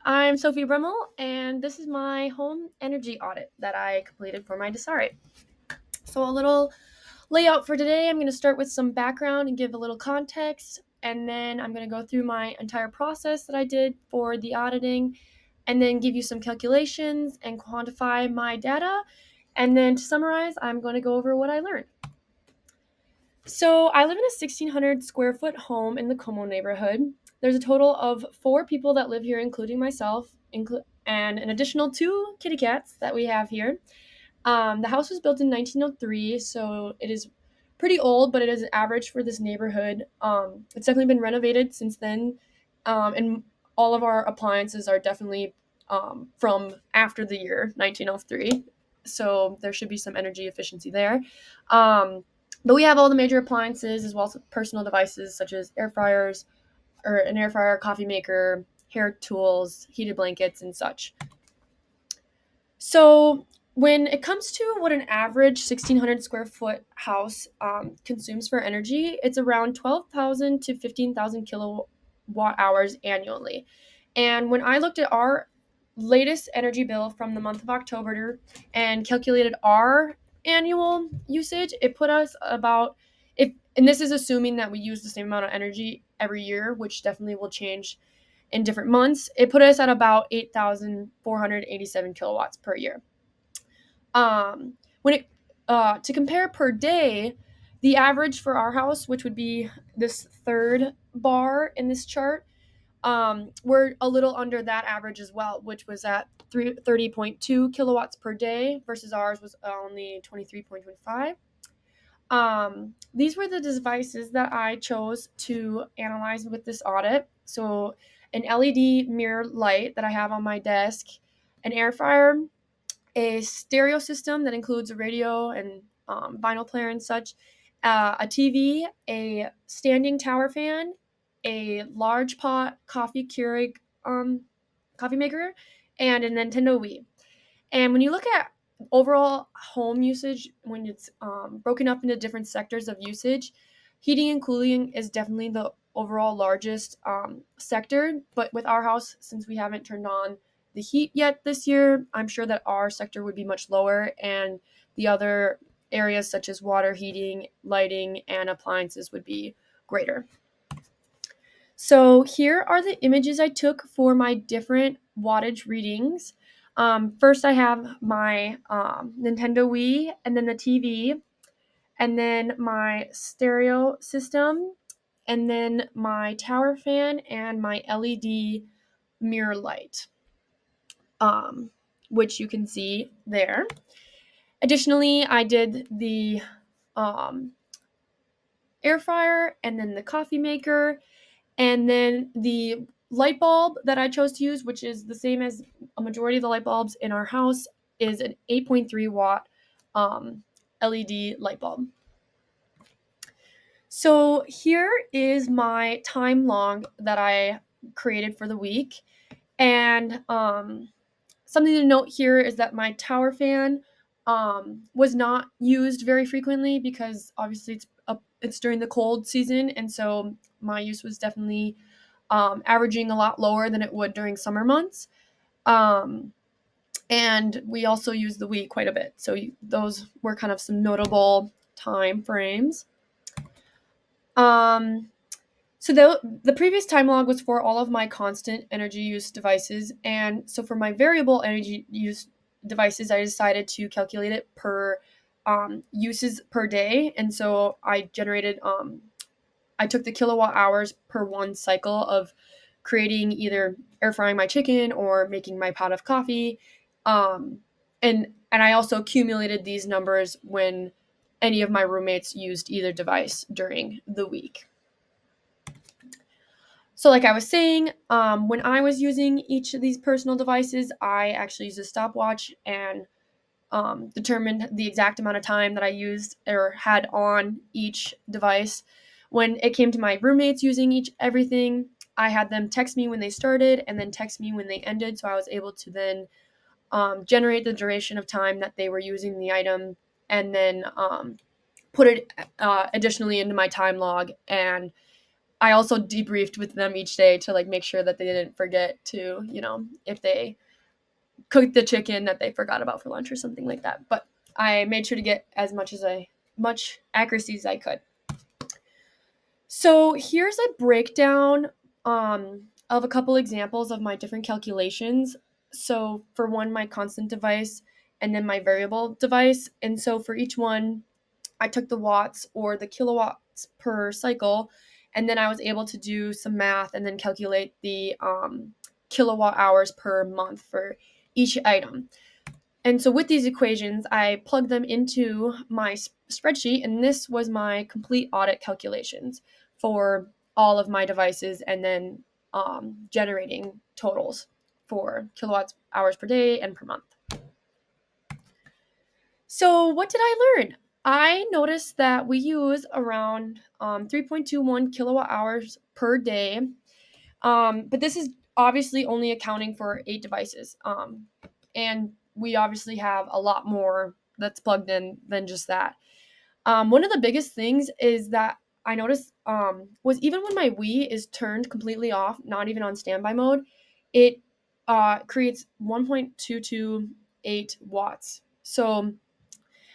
I'm Sophie Brummel, and this is my home energy audit that I completed for my DSARI. So, a little layout for today, I'm going to start with some background and give a little context, and then I'm going to go through my entire process that I did for the auditing, and then give you some calculations and quantify my data. And then to summarize, I'm going to go over what I learned. So I live in a 1,600 square foot home in the Como neighborhood. There's a total of 4 people that live here, including myself, and an additional 2 kitty cats that we have here. The house was built in 1903, so it is pretty old, but it is average for this neighborhood. It's definitely been renovated since then, and all of our appliances are definitely from after the year 1903, so there should be some energy efficiency there. But we have all the major appliances as well as personal devices such as air fryers, or an air fryer, coffee maker, hair tools, heated blankets, and such. So when it comes to what an average 1,600 square foot house consumes for energy, it's around 12,000 to 15,000 kilowatt hours annually. And when I looked at our latest energy bill from the month of October and calculated our annual usage, it put us about, if and this is assuming that we use the same amount of energy every year, which definitely will change in different months, it put us at about 8,487 kilowatts per year. When it To compare per day, the average for our house, which would be this third bar in this chart, we're a little under that average as well, which was at 30.2 kilowatts per day versus ours was only 23.25. These were the devices that I chose to analyze with this audit. So, an LED mirror light that I have on my desk, an air fryer, a stereo system that includes a radio and vinyl player and such, a TV, a standing tower fan, a large pot coffee Keurig coffee maker, and a Nintendo Wii. And when you look at overall home usage, when it's broken up into different sectors of usage, heating and cooling is definitely the overall largest sector. But with our house, since we haven't turned on the heat yet this year, I'm sure that our sector would be much lower, and the other areas such as water heating, lighting, and appliances would be greater. So here are the images I took for my different wattage readings. First, I have my Nintendo Wii, and then the TV, and then my stereo system, and then my tower fan, and my LED mirror light, which you can see there. Additionally, I did the um, air fryer, and then the coffee maker, and then the light bulb that I chose to use, which is the same as a majority of the light bulbs in our house, is an 8.3 watt LED light bulb. So here is my time log that I created for the week. And something to note here is that my tower fan was not used very frequently because obviously it's during the cold season, and so my use was definitely averaging a lot lower than it would during summer months. And we also use the Wii quite a bit. So those were kind of some notable time frames. So the previous time log was for all of my constant energy use devices. And so for my variable energy use devices, I decided to calculate it per uses per day. And so I took the kilowatt hours per one cycle of creating either air frying my chicken or making my pot of coffee. And I also accumulated these numbers when any of my roommates used either device during the week. So like I was saying, when I was using each of these personal devices, I actually used a stopwatch and determined the exact amount of time that I used or had on each device. When it came to my roommates using everything, I had them text me when they started and then text me when they ended, so I was able to then generate the duration of time that they were using the item, and then put it additionally into my time log and I also debriefed with them each day to like make sure that they didn't forget to, if they cooked the chicken that they forgot about for lunch or something like that. But I made sure to get as much accuracy as I could. So here's a breakdown of a couple examples of my different calculations. So for one, my constant device, and then my variable device. And so for each one, I took the watts or the kilowatts per cycle, and then I was able to do some math and then calculate the kilowatt hours per month for each item. And so with these equations, I plugged them into my spreadsheet, and this was my complete audit calculations for all of my devices, and then generating totals for kilowatts hours per day and per month. So what did I learn? I noticed that we use around 3.21 kilowatt hours per day, but this is obviously only accounting for 8 devices. And we obviously have a lot more that's plugged in than just that. One of the biggest things is that I noticed was even when my Wii is turned completely off, not even on standby mode, it creates 1.228 watts. So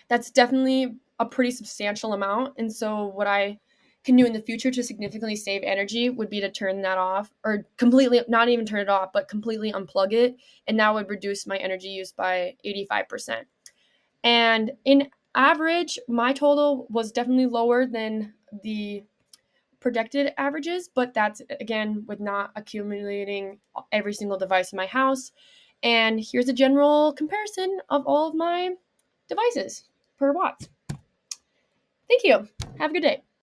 that's definitely a pretty substantial amount. And so what I can do in the future to significantly save energy would be to turn that off, or completely not even turn it off, but completely unplug it. And that would reduce my energy use by 85%. And in average, my total was definitely lower than the projected averages, but that's again with not accumulating every single device in my house. And here's a general comparison of all of my devices per watt. Thank you. Have a good day.